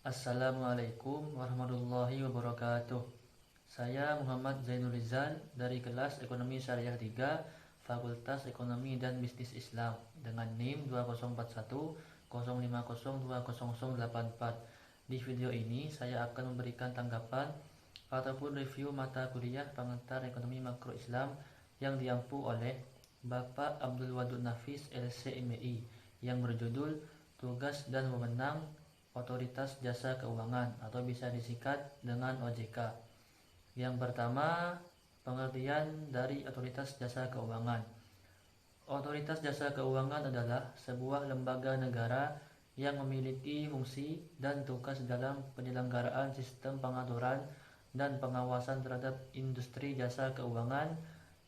Assalamualaikum warahmatullahi wabarakatuh. Saya Muhammad Zainul Rizal dari kelas Ekonomi Syariah 3, Fakultas Ekonomi dan Bisnis Islam dengan NIM 204105020084. Di video ini saya akan memberikan tanggapan ataupun review mata kuliah pengantar Ekonomi Makro Islam yang diampu oleh Bapak Abdul Wadud Nafis LC.MI yang berjudul Tugas dan Wewenang Otoritas Jasa Keuangan atau bisa disingkat dengan OJK. Yang pertama, pengertian dari Otoritas Jasa Keuangan. Otoritas Jasa Keuangan adalah sebuah lembaga negara yang memiliki fungsi dan tugas dalam penyelenggaraan sistem pengaturan dan pengawasan terhadap industri jasa keuangan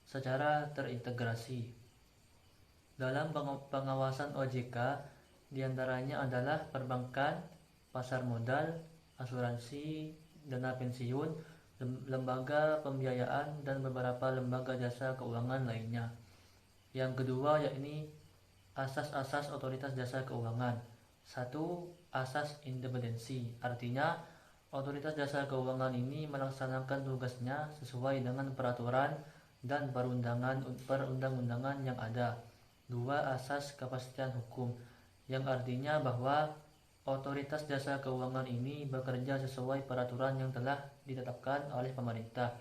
secara terintegrasi. Dalam pengawasan OJK, diantaranya adalah perbankan, pasar modal, asuransi, dana pensiun, lembaga pembiayaan, dan beberapa lembaga jasa keuangan lainnya. Yang kedua yakni asas-asas otoritas jasa keuangan. 1. Asas independensi, artinya otoritas jasa keuangan ini melaksanakan tugasnya sesuai dengan peraturan dan perundang-undangan yang ada. 2. Asas kepastian hukum, yang artinya bahwa otoritas jasa keuangan ini bekerja sesuai peraturan yang telah ditetapkan oleh pemerintah.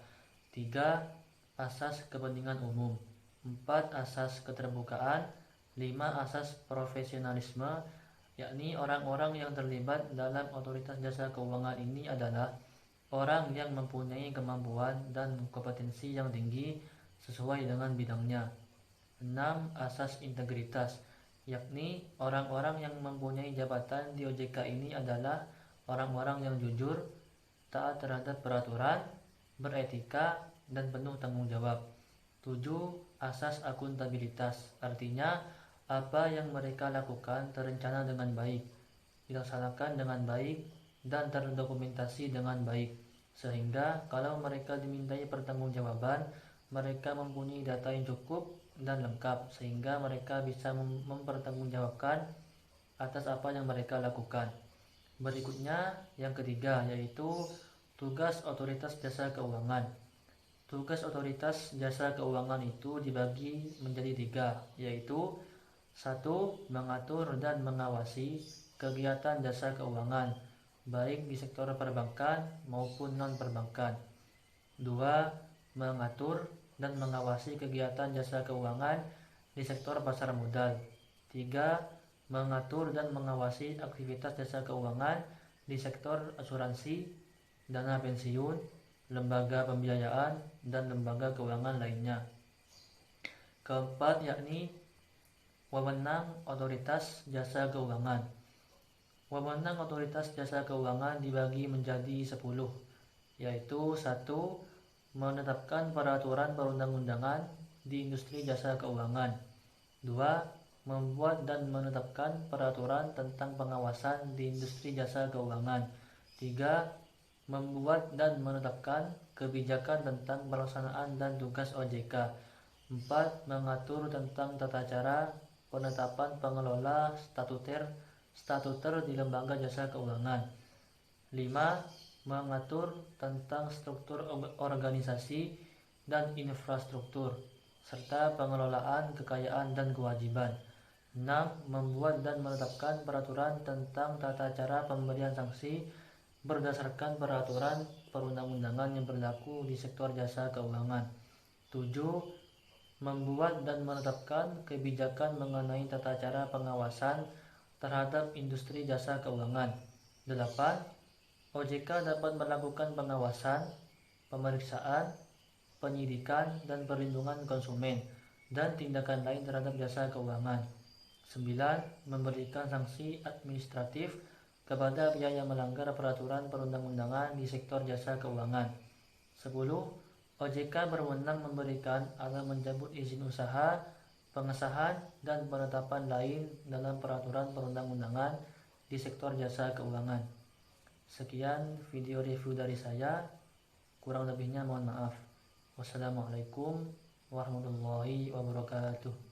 3. Asas kepentingan umum. 4. Asas keterbukaan. 5. Asas profesionalisme, yakni orang-orang yang terlibat dalam otoritas jasa keuangan ini adalah orang yang mempunyai kemampuan dan kompetensi yang tinggi sesuai dengan bidangnya. 6. Asas integritas, yakni orang-orang yang mempunyai jabatan di OJK ini adalah orang-orang yang jujur, taat terhadap peraturan, beretika, dan penuh tanggung jawab. 7. Asas akuntabilitas, artinya apa yang mereka lakukan terencana dengan baik, dilaksanakan dengan baik, dan terdokumentasi dengan baik, sehingga kalau mereka dimintai pertanggungjawaban, mereka mempunyai data yang cukup dan lengkap sehingga mereka bisa mempertanggungjawabkan atas apa yang mereka lakukan. Berikutnya yang ketiga yaitu tugas otoritas jasa keuangan. Tugas otoritas jasa keuangan itu dibagi menjadi 3, yaitu 1. Mengatur dan mengawasi kegiatan jasa keuangan baik di sektor perbankan maupun non-perbankan. 2. Mengatur dan mengawasi kegiatan jasa keuangan di sektor pasar modal. 3. Mengatur dan mengawasi aktivitas jasa keuangan di sektor asuransi, dana pensiun, lembaga pembiayaan, dan lembaga keuangan lainnya. Keempat yakni wewenang otoritas jasa keuangan. Wewenang otoritas jasa keuangan dibagi menjadi 10, yaitu 1. Menetapkan peraturan perundang-undangan di industri jasa keuangan. 2. Membuat dan menetapkan peraturan tentang pengawasan di industri jasa keuangan. 3. Membuat dan menetapkan kebijakan tentang pelaksanaan dan tugas OJK. 4. Mengatur tentang tata cara penetapan pengelola statuter di lembaga jasa keuangan. 5. Mengatur tentang struktur organisasi dan infrastruktur, serta pengelolaan kekayaan dan kewajiban. 6. Membuat dan menetapkan peraturan tentang tata cara pemberian sanksi berdasarkan peraturan perundang-undangan yang berlaku di sektor jasa keuangan. 7. Membuat dan menetapkan kebijakan mengenai tata cara pengawasan terhadap industri jasa keuangan. 8. OJK dapat melakukan pengawasan, pemeriksaan, penyidikan, dan perlindungan konsumen, dan tindakan lain terhadap jasa keuangan. 9. Memberikan sanksi administratif kepada pihak yang melanggar peraturan perundang-undangan di sektor jasa keuangan. 10. OJK berwenang memberikan atau mencabut izin usaha, pengesahan, dan penetapan lain dalam peraturan perundang-undangan di sektor jasa keuangan. Sekian video review dari saya, kurang lebihnya mohon maaf. Wassalamualaikum warahmatullahi wabarakatuh.